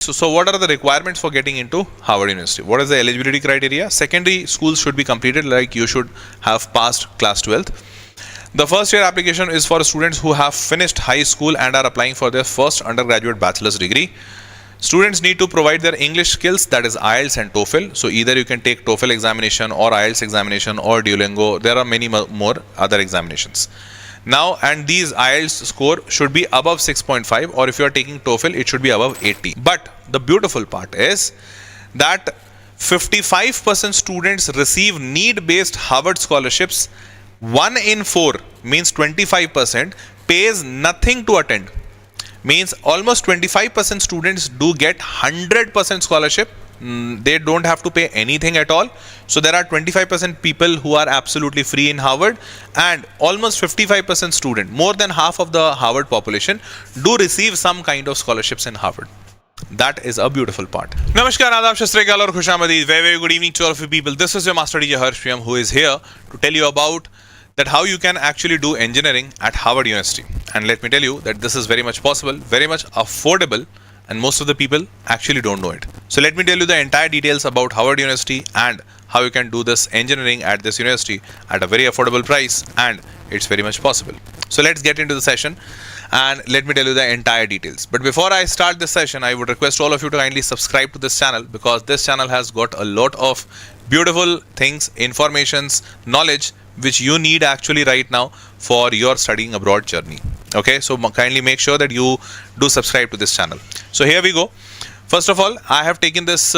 So what are the requirements for getting into Harvard University? What is the eligibility criteria? Secondary schools should be completed, like you should have passed class 12th. The first year application is for students who have finished high school and are applying for their first undergraduate bachelor's degree. Students need to provide their English skills, that is IELTS and TOEFL. So either you can take TOEFL examination or IELTS examination or Duolingo. There are many more other examinations. Now, and these IELTS score should be above 6.5, or if you are taking TOEFL, it should be above 80. But the beautiful part is that 55% students receive need-based Harvard scholarships. 1 in 4 means 25% pays nothing to attend. Means almost 25% students do get 100% scholarship. They don't have to pay anything at all. So there are 25% people who are absolutely free in Harvard, and almost 55% student, more than half of the Harvard population, do receive some kind of scholarships in Harvard. That is a beautiful part. Namaskar, Adab, Shastrikal aur Khushamadi. Very good evening to all of you people. This is your Master DJ Harsh Priyam, who is here to tell you about that how you can actually do engineering at Harvard University. And let me tell you that this is very much possible, very much affordable, and most of the people actually don't know it. So let me tell you the entire details about Harvard University and how you can do this engineering at this university at a very affordable price, and it's very much possible. So let's get into the session and let me tell you the entire details. But before I start this session, I would request all of you to kindly subscribe to this channel, because this channel has got a lot of beautiful things, informations, knowledge which you need actually right now for your studying abroad journey. Okay, so kindly make sure that you do subscribe to this channel. So here we go. First of all, I have taken this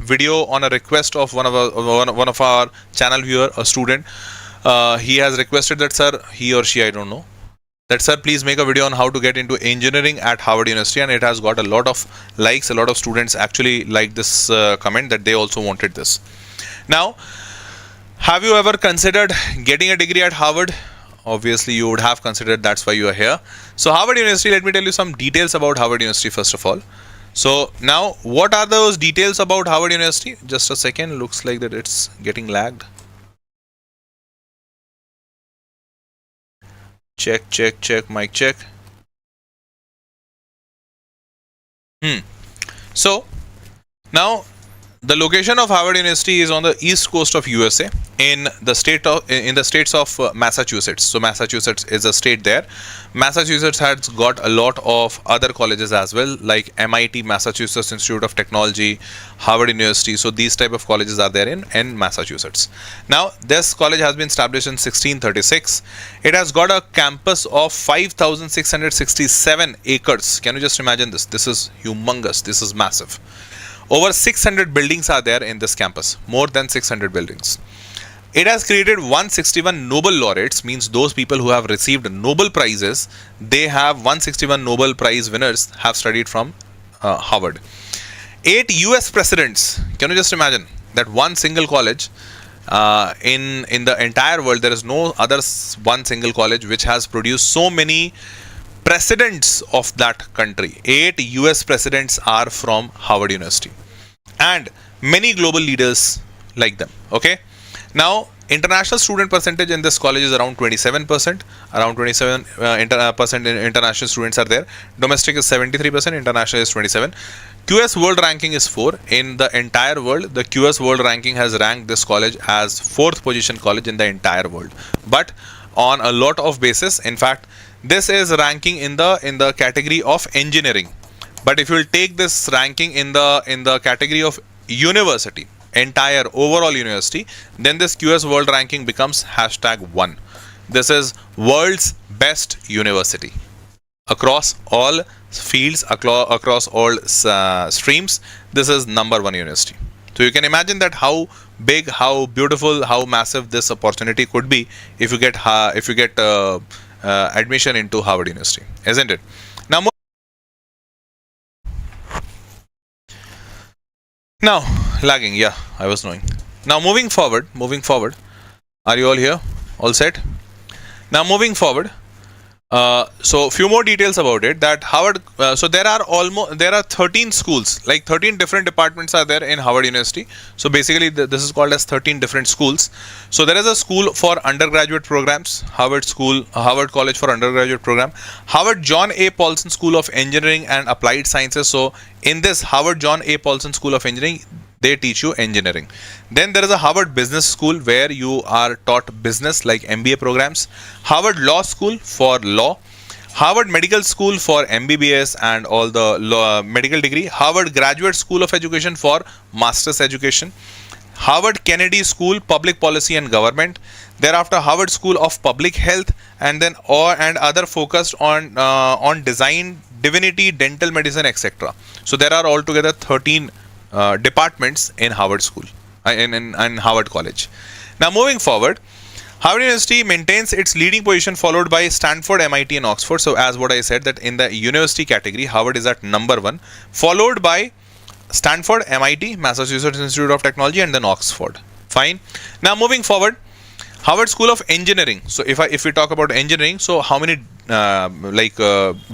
video on a request of one of our channel viewer, a student. He has requested that, sir, he or she, I don't know, that, sir, please make a video on how to get into engineering at Harvard University, and it has got a lot of likes. A lot of students actually liked this comment, that they also wanted this. Now, have you ever considered getting a degree at Harvard? Obviously, you would have considered, that's why you are here. So Harvard University, let me tell you some details about Harvard University first of all. So now, what are those details about Harvard University? Just a second, looks like that it's getting lagged. Check, mic check. So now, the location of Harvard University is on the east coast of USA in the states of Massachusetts. So Massachusetts is a state there. Massachusetts has got a lot of other colleges as well, like MIT, Massachusetts Institute of Technology, Harvard University. So these type of colleges are there in Massachusetts. Now, this college has been established in 1636. It has got a campus of 5,667 acres. Can you just imagine this? This is humongous. This is massive. Over 600 buildings are there in this campus, more than 600 buildings. It has created 161 Nobel laureates, means those people who have received Nobel prizes, they have 161 Nobel Prize winners have studied from Harvard. 8 US presidents, can you just imagine that one single college in the entire world, there is no other one single college which has produced so many presidents of that country. 8 US presidents are from Harvard University, and many global leaders like them. Okay, now international student percentage in this college is around 27%. Around 27% international students are there. Domestic is 73%, international is 27%. QS World Ranking is 4 in the entire world. The QS World Ranking has ranked this college as 4th position college in the entire world, but on a lot of basis. In fact, this is ranking in the category of engineering, but if you will take this ranking in the category of university, entire overall university, then this QS World Ranking becomes #1. This is world's best university across all fields, across all streams. This is #1 university. So you can imagine that how big, how beautiful, how massive this opportunity could be if you get admission into Harvard University, isn't it? Now, lagging, yeah, I was knowing. Now moving forward, are you all here? All set? Now moving forward, So few more details about it, that Harvard. So there are 13 schools, like 13 different departments are there in Harvard University. So basically this is called as 13 different schools. So there is a school for undergraduate programs, Harvard College for undergraduate program, Harvard John A. Paulson School of Engineering and Applied Sciences. So in this Harvard John A. Paulson School of Engineering, they teach you engineering. Then there is a Harvard Business School where you are taught business, like MBA programs. Harvard Law School for law. Harvard Medical School for MBBS and all the medical degree. Harvard Graduate School of Education for master's education. Harvard Kennedy School Public Policy and Government. Thereafter Harvard School of Public Health, and then other focused on design, divinity, dental medicine, etc. So there are altogether 13 departments in Harvard School, in Harvard College. Now moving forward, Harvard University maintains its leading position, followed by Stanford, MIT and Oxford. So as what I said, that in the university category, Harvard is at number 1, followed by Stanford, MIT, Massachusetts Institute of Technology, and then Oxford. Fine. Now moving forward, Harvard School of Engineering. So if we talk about engineering, so how many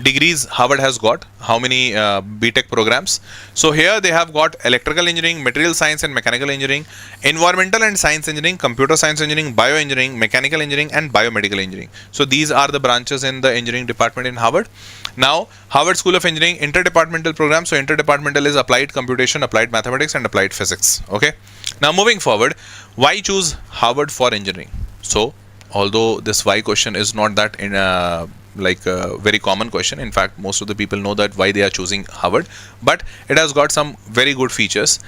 degrees Harvard has got, how many BTech programs? So here they have got electrical engineering, material science and mechanical engineering, environmental and science engineering, computer science engineering, bioengineering, mechanical engineering and biomedical engineering. So these are the branches in the engineering department in Harvard. Now Harvard School of Engineering interdepartmental program. So interdepartmental is applied computation, applied mathematics and applied physics. Okay. Now moving forward, why choose Harvard for engineering? So although this why question is not that in a very common question, in fact most of the people know that why they are choosing Harvard, but it has got some very good features,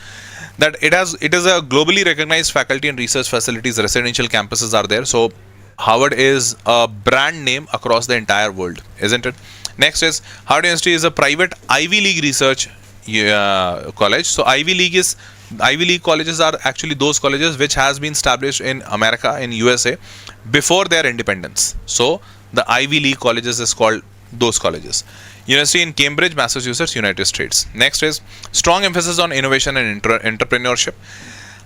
that it is a globally recognized faculty and research facilities, residential campuses are there. So Harvard is a brand name across the entire world, isn't it? Next is Harvard University is a private Ivy League research college. So Ivy League colleges are actually those colleges which has been established in America, in USA, before their independence. So the Ivy League colleges is called those colleges. University in Cambridge, Massachusetts, United States. Next is strong emphasis on innovation and entrepreneurship.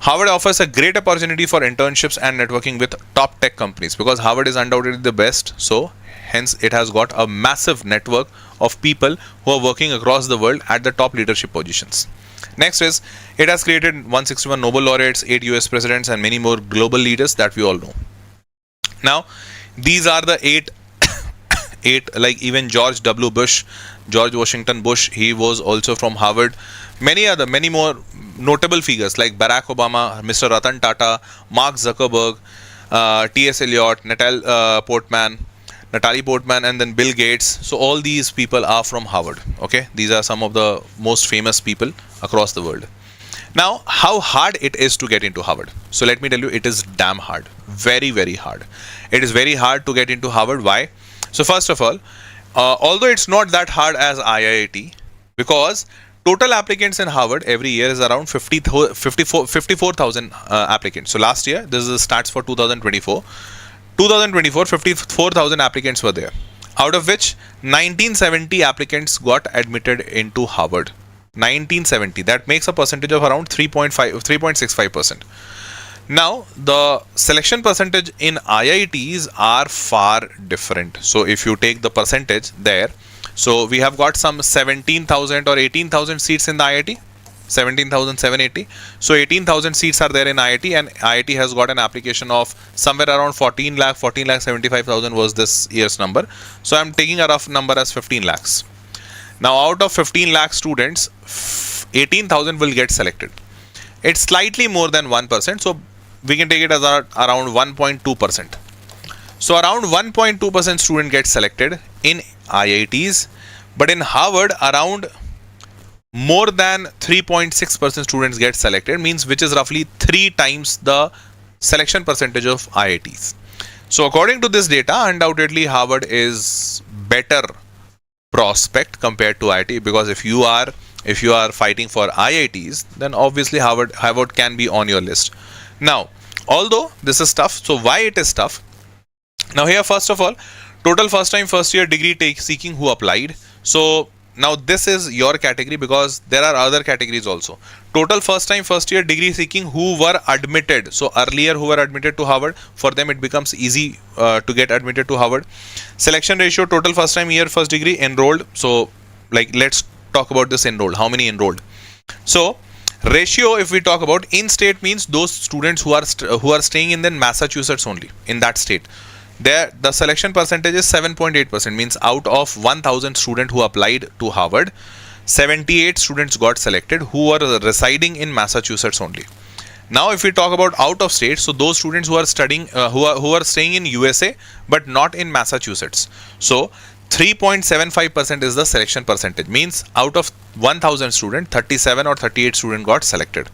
Harvard offers a great opportunity for internships and networking with top tech companies, because Harvard is undoubtedly the best. So hence it has got a massive network of people who are working across the world at the top leadership positions. Next is it has created 161 Nobel laureates, 8 US presidents and many more global leaders that we all know. Now these are the eight, like even George Washington Bush, he was also from Harvard. Many more notable figures like Barack Obama, Mr. Ratan Tata, Mark Zuckerberg, T.S. Eliot, Natalie Portman, and then Bill Gates. So all these people are from Harvard. Okay, these are some of the most famous people across the world. Now, how hard it is to get into Harvard? So let me tell you, it is damn hard. Very, very hard. It is very hard to get into Harvard. Why? So first of all, although it's not that hard as IIT, because total applicants in Harvard every year is around 54,000 applicants. So last year, this is the stats for 2024. 54,000 applicants were there, out of which 1970 applicants got admitted into Harvard. 1970, that makes a percentage of around 3.65%. Now the selection percentage in IITs are far different. So if you take the percentage there, so we have got some 17,000 or 18,000 seats in the IIT, 17,780. So 18,000 seats are there in IIT, and IIT has got an application of somewhere around 14 lakh 75,000 was this year's number. So I'm taking a rough number as 15 lakhs. Now out of 15 lakh students, 18,000 will get selected. It's slightly more than 1%. So we can take it as around 1.2%. So around 1.2% student gets selected in IITs, but in Harvard around more than 3.6% students get selected, means which is roughly 3 times the selection percentage of IITs. So according to this data, undoubtedly Harvard is better prospect compared to IIT, because if you are fighting for IITs, then obviously Harvard can be on your list. Now, although this is tough, so why it is tough? Now here, first of all, total first year degree seeking who applied. So now this is your category because there are other categories also. Total first time first year degree seeking who were admitted. So earlier who were admitted to Harvard, for them it becomes easy to get admitted to Harvard. Selection ratio, total first time year first degree enrolled. So like let's talk about this enrolled. How many enrolled? So ratio, if we talk about in state, means those students who are staying in then Massachusetts only, in that state. There the selection percentage is 7.8%, means out of 1000 students who applied to Harvard, 78 students got selected who are residing in Massachusetts only. Now if we talk about out of state, so those students who are studying who are staying in USA but not in Massachusetts. So 3.75% is the selection percentage, means out of 1000 students, 37 or 38 students got selected.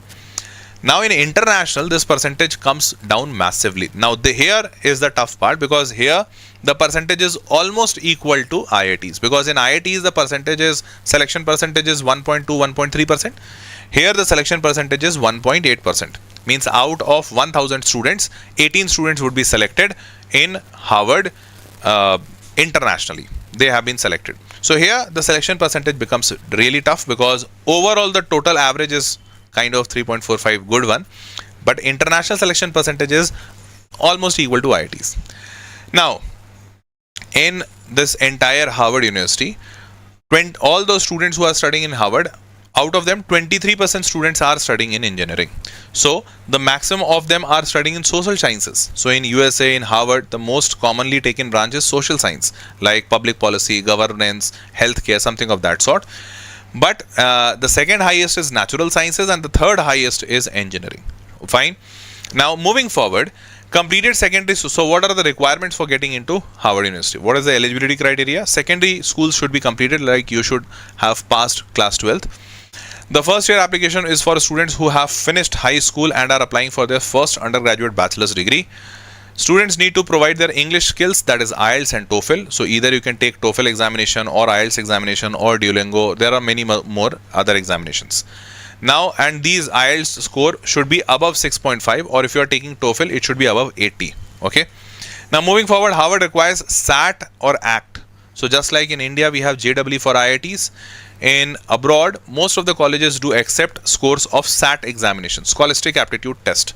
Now in international, this percentage comes down massively. Now here is the tough part, because here the percentage is almost equal to IITs, because in IITs the selection percentage is 1.2, 1.3%. Here the selection percentage is 1.8%, means out of 1000 students, 18 students would be selected in Harvard internationally. They have been selected. So here the selection percentage becomes really tough, because overall the total average is kind of 3.45, good one, but international selection percentage is almost equal to IITs. Now in this entire Harvard University, all those students who are studying in Harvard, out of them 23% students are studying in engineering. So the maximum of them are studying in social sciences. So in USA, in Harvard, the most commonly taken branch is social science, like public policy, governance, healthcare, something of that sort. But the second highest is natural sciences and the third highest is engineering. Fine. Now moving forward, completed secondary. So what are the requirements for getting into Harvard University? What is the eligibility criteria? Secondary schools should be completed, like you should have passed class 12th. The first year application is for students who have finished high school and are applying for their first undergraduate bachelor's degree. Students need to provide their English skills, that is IELTS and TOEFL. So either you can take TOEFL examination or IELTS examination or Duolingo. There are many more other examinations. Now, and these IELTS score should be above 6.5, or if you are taking TOEFL, it should be above 80. Okay. Now moving forward, Harvard requires SAT or ACT. So just like in India, we have JEE for IITs. In abroad, most of the colleges do accept scores of SAT examination, Scholastic Aptitude Test.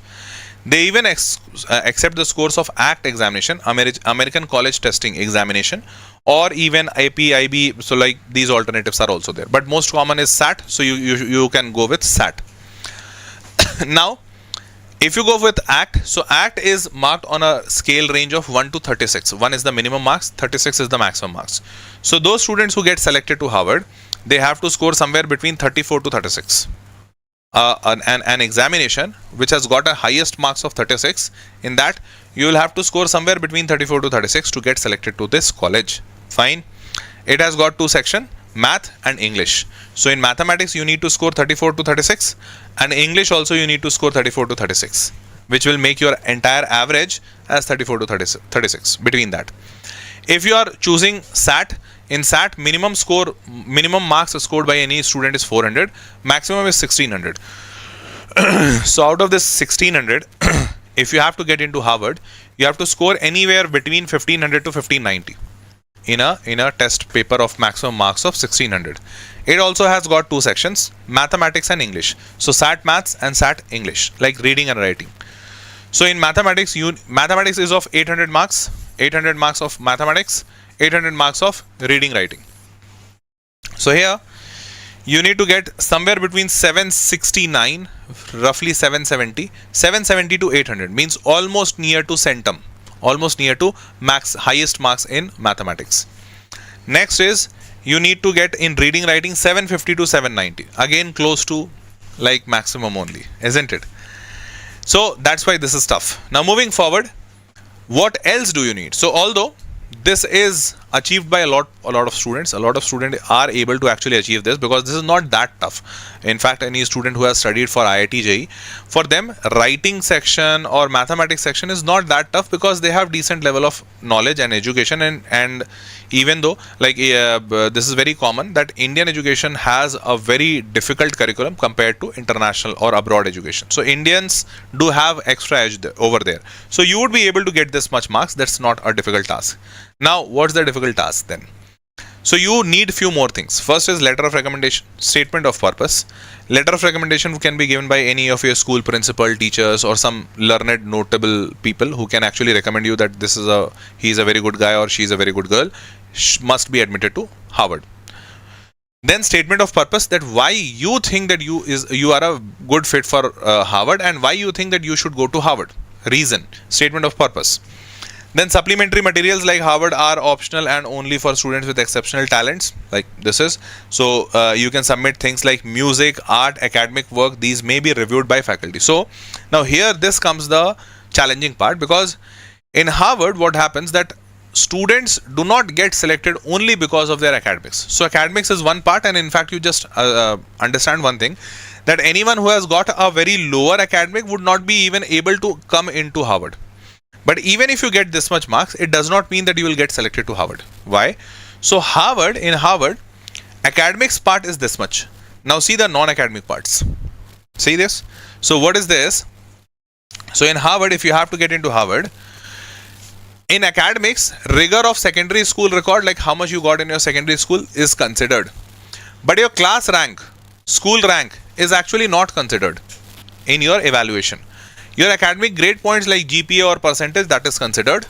They even accept the scores of ACT examination, American College Testing Examination, or even AP, IB. So like these alternatives are also there. But most common is SAT. So you can go with SAT. Now, if you go with ACT, so ACT is marked on a scale range of 1 to 36. 1 is the minimum marks, 36 is the maximum marks. So those students who get selected to Harvard, they have to score somewhere between 34 to 36. An examination which has got a highest marks of 36, in that you will have to score somewhere between 34 to 36 to get selected to this college. Fine. It has got two sections, math and English. So in mathematics you need to score 34 to 36, and English also you need to score 34 to 36, which will make your entire average as 34 to 36 between that. If you are choosing SAT, in SAT minimum marks scored by any student is 400, maximum is 1600. So out of this 1600, if you have to get into Harvard, you have to score anywhere between 1500 to 1590 in a test paper of maximum marks of 1600. It also has got two sections, mathematics and English. So SAT maths and SAT English, like reading and writing. So in mathematics, mathematics is of 800 marks, 800 marks of mathematics, 800 marks of reading writing. So here you need to get somewhere between 769, roughly 770 to 800, means almost near to centum, almost near to highest marks in mathematics. Next is you need to get in reading writing 750 to 790, again close to like maximum only, isn't it? So that's why this is tough. Now moving forward, what else do you need? So although this is achieved by a lot of students, are able to actually achieve this, because this is not that tough. In fact, any student who has studied for IIT JEE, for them writing section or mathematics section is not that tough, because they have decent level of knowledge and education, and even though like this is very common that Indian education has a very difficult curriculum compared to international or abroad education. So Indians do have extra edge over there. So you would be able to get this much marks. That's not a difficult task. Now, what's the difficult task then? So you need few more things. First is letter of recommendation, statement of purpose. Letter of recommendation can be given by any of your school principal, teachers, or some learned, notable people who can actually recommend you that he is a very good guy or she is a very good girl, must be admitted to Harvard. Then statement of purpose, that why you think that you are a good fit for Harvard and why you think that you should go to Harvard. Reason, statement of purpose. Then supplementary materials like Harvard are optional and only for students with exceptional talents, like this is. So you can submit things like music, art, academic work. These may be reviewed by faculty. So now here this comes the challenging part, because in Harvard what happens that students do not get selected only because of their academics. So academics is one part, and in fact you just understand one thing, that anyone who has got a very lower academic would not be even able to come into Harvard. But even if you get this much marks, it does not mean that you will get selected to Harvard. Why? So in Harvard, academics part is this much. Now see the non-academic parts. See this? So what is this? So in Harvard, if you have to get into Harvard, in academics, rigor of secondary school record, like how much you got in your secondary school, is considered. But your class rank, school rank, is actually not considered in your evaluation. Your academic grade points like GPA or percentage, that is considered.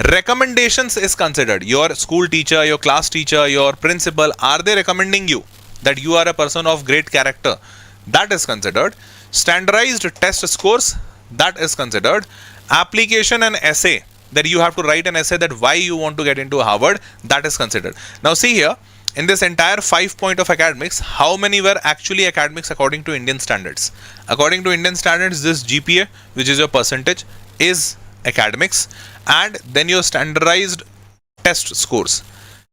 Recommendations is considered. Your school teacher, your class teacher, your principal, are they recommending you that you are a person of great character? That is considered. Standardized test scores, that is considered. Application and essay, that you have to write an essay that why you want to get into Harvard, that is considered. Now see here, in this entire 5 point of academics, how many were actually academics according to Indian standards? According to Indian standards, this GPA, which is your percentage, is academics, and then your standardized test scores.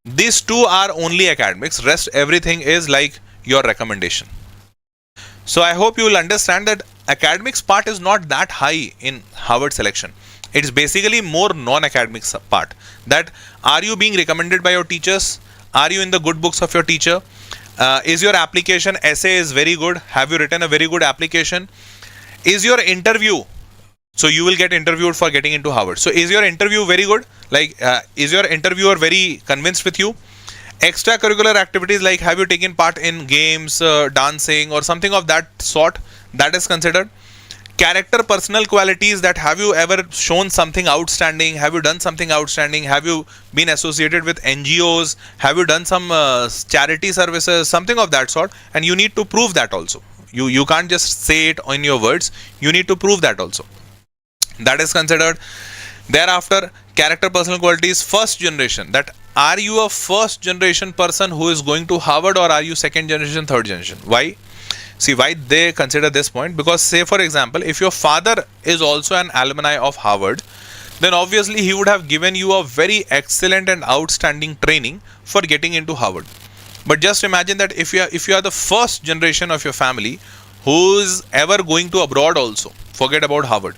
These two are only academics, rest everything is like your recommendation. So I hope you will understand that academics part is not that high in Harvard selection. It's basically more non-academic part, that are you being recommended by your teachers? Are you in the good books of your teacher? Is your application essay is very good? Have you written a very good application? Is your interview, so you will get interviewed for getting into Harvard. So is your interview very good? Like is your interviewer very convinced with you? Extracurricular activities, like have you taken part in games, dancing or something of that sort, that is considered. Character, personal qualities, that have you ever shown something outstanding? Have you done something outstanding? Have you been associated with NGOs? Have you done some charity services, something of that sort? And you need to prove that also. You can't just say it in your words. You need to prove that also. That is considered. Thereafter, character, personal qualities, first generation, that are you a first generation person who is going to Harvard, or are you second generation, third generation? Why? See why they consider this point, because say for example, if your father is also an alumni of Harvard, then obviously he would have given you a very excellent and outstanding training for getting into Harvard. But just imagine that if you are the first generation of your family who is ever going to abroad also, forget about Harvard,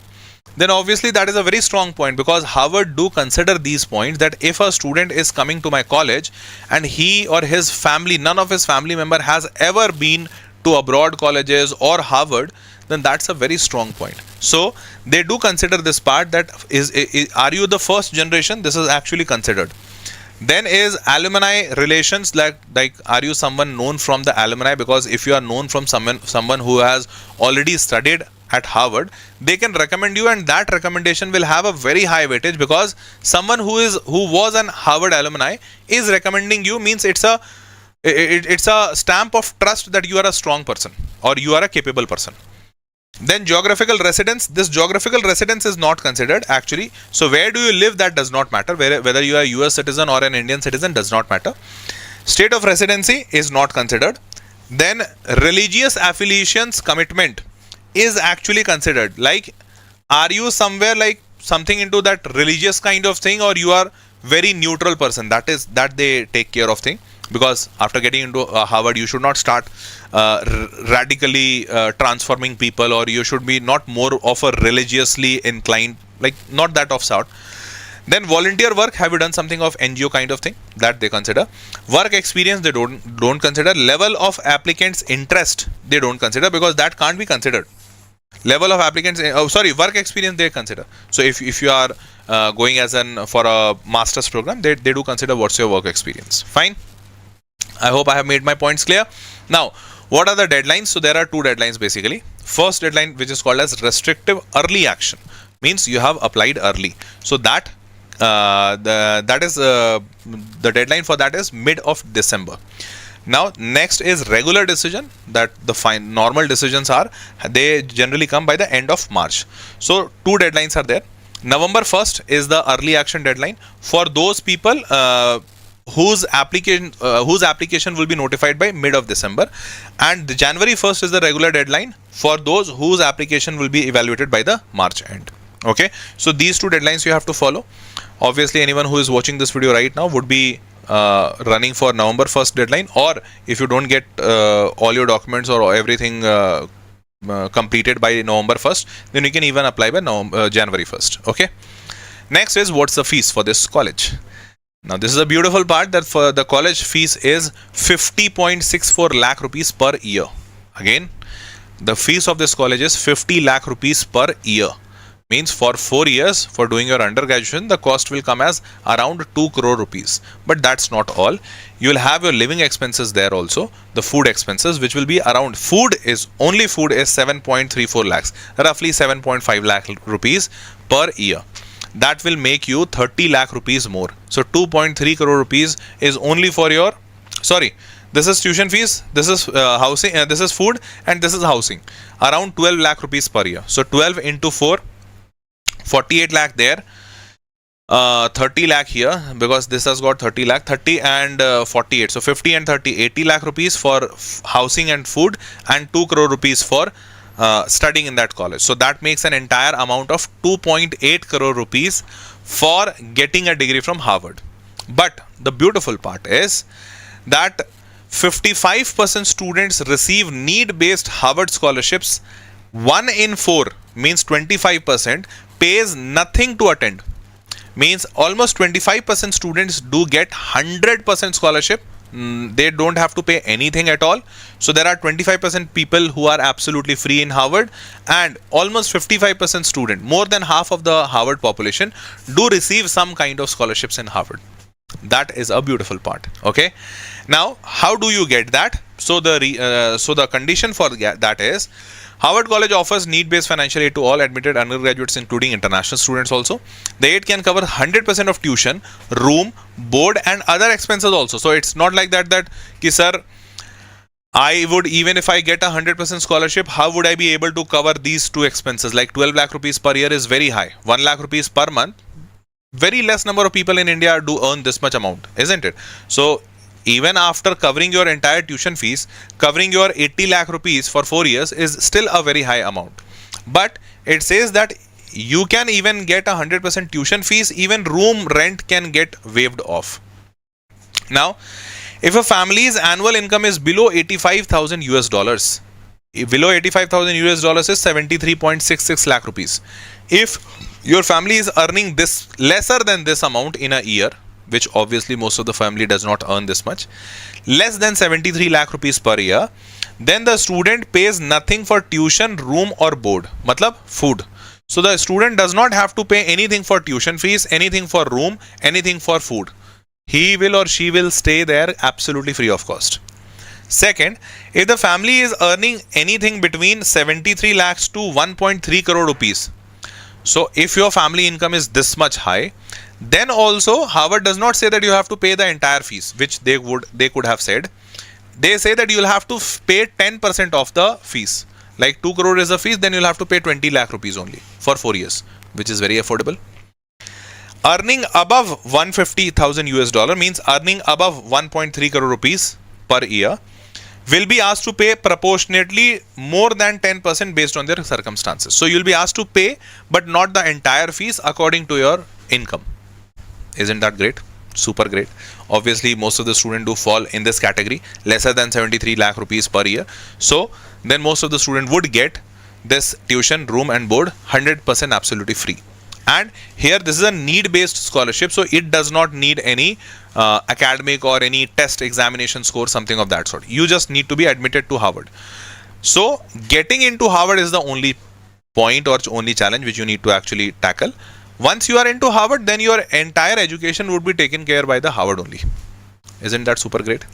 then obviously that is a very strong point, because Harvard do consider these points, that if a student is coming to my college and he or his family, none of his family member has ever been to abroad colleges or Harvard, then that's a very strong point. So they do consider this part, that are you the first generation? This is actually considered. Then is alumni relations, like are you someone known from the alumni? Because if you are known from someone who has already studied at Harvard, they can recommend you, and that recommendation will have a very high weightage, because someone who was an Harvard alumni is recommending you, means it's a stamp of trust that you are a strong person or you are a capable person. Then geographical residence, this geographical residence is not considered actually. So where do you live, that does not matter. Whether you are a US citizen or an Indian citizen does not matter. State of residency is not considered. Then religious affiliations commitment is actually considered. Like, are you somewhere like something into that religious kind of thing, or you are very neutral person? That they take care of thing. Because after getting into Harvard, you should not start radically transforming people, or you should be not more of a religiously inclined, like not that of sort. Then volunteer work, have you done something of NGO kind of thing? That they consider. Work experience, they don't consider. Level of applicants' interest, they don't consider, because that can't be considered. Level of applicants, work experience they consider. So if you are going as for a master's program, they do consider what's your work experience. Fine. I hope I have made my points clear. Now, what are the deadlines? So there are two deadlines basically. First deadline, which is called as restrictive early action, means you have applied early. So that the deadline for that is mid of December. Now next is regular decision, that the normal decisions are, they generally come by the end of March. So two deadlines are there. November 1st is the early action deadline for those people whose application will be notified by mid of December, and the January 1st is the regular deadline for those whose application will be evaluated by the March end. Okay, so these two deadlines you have to follow. Obviously anyone who is watching this video right now would be running for November 1st deadline, or if you don't get all your documents or everything completed by November 1st, then you can even apply by January 1st. Okay, next is what's the fees for this college. Now this is a beautiful part, that for the college fees is 50.64 lakh rupees per year. Again, the fees of this college is 50 lakh rupees per year. Means for 4 years for doing your undergraduation, the cost will come as around 2 crore rupees. But that's not all. You will have your living expenses there also, the food expenses, which will be around, food is 7.34 lakhs, roughly 7.5 lakh rupees per year. That will make you 30 lakh rupees more. So 2.3 crore rupees is only for your, sorry, this is tuition fees, this is housing, this is food, and this is housing. Around 12 lakh rupees per year. So 12 into 4, 48 lakh there, 30 lakh here, because this has got 30 lakh, 30 and 48. So 50 and 30, 80 lakh rupees for housing and food, and 2 crore rupees for studying in that college. So that makes an entire amount of 2.8 crore rupees for getting a degree from Harvard. But the beautiful part is that 55% students receive need-based Harvard scholarships. 1 in 4, means 25%, pays nothing to attend. Means almost 25% students do get 100% scholarship. They don't have to pay anything at all. So there are 25% people who are absolutely free in Harvard, and almost 55% student, more than half of the Harvard population, do receive some kind of scholarships in Harvard. That is a beautiful part. Okay, now how do you get that? So the condition for that is, Harvard College offers need-based financial aid to all admitted undergraduates, including international students also. The aid can cover 100% of tuition, room, board, and other expenses also. So it's not like that ki sir, I would, even if I get 100% scholarship, how would I be able to cover these two expenses? Like 12 lakh rupees per year is very high. 1 lakh rupees per month. Very less number of people in India do earn this much amount, isn't it? So even after covering your entire tuition fees, covering your 80 lakh rupees for 4 years is still a very high amount. But it says that you can even get 100% tuition fees, even room rent can get waived off. Now, if a family's annual income is below 85,000 US dollars, below 85,000 US dollars is 73.66 lakh rupees. If your family is earning this lesser than this amount in a year, which obviously most of the family does not earn this much, less than 73 lakh rupees per year, then the student pays nothing for tuition, room or board, matlab food. So the student does not have to pay anything for tuition fees, anything for room, anything for food. He will or she will stay there absolutely free of cost. Second, if the family is earning anything between 73 lakhs to 1.3 crore rupees, so if your family income is this much high, then also Harvard does not say that you have to pay the entire fees, which they could have said. They say that you will have to pay 10% of the fees. Like 2 crore is the fees, then you'll have to pay 20 lakh rupees only for 4 years, which is very affordable. Earning above 150,000 US dollar, means earning above 1.3 crore rupees per year, will be asked to pay proportionately more than 10% based on their circumstances. So you'll be asked to pay, but not the entire fees according to your income. Isn't that great? Super great. Obviously, most of the students do fall in this category, lesser than 73 lakh rupees per year. So then most of the students would get this tuition, room and board 100% absolutely free. And here this is a need-based scholarship, so it does not need any academic or any test examination score, something of that sort. You just need to be admitted to Harvard. So getting into Harvard is the only point or only challenge which you need to actually tackle. Once you are into Harvard, then your entire education would be taken care by the Harvard only. Isn't that super great?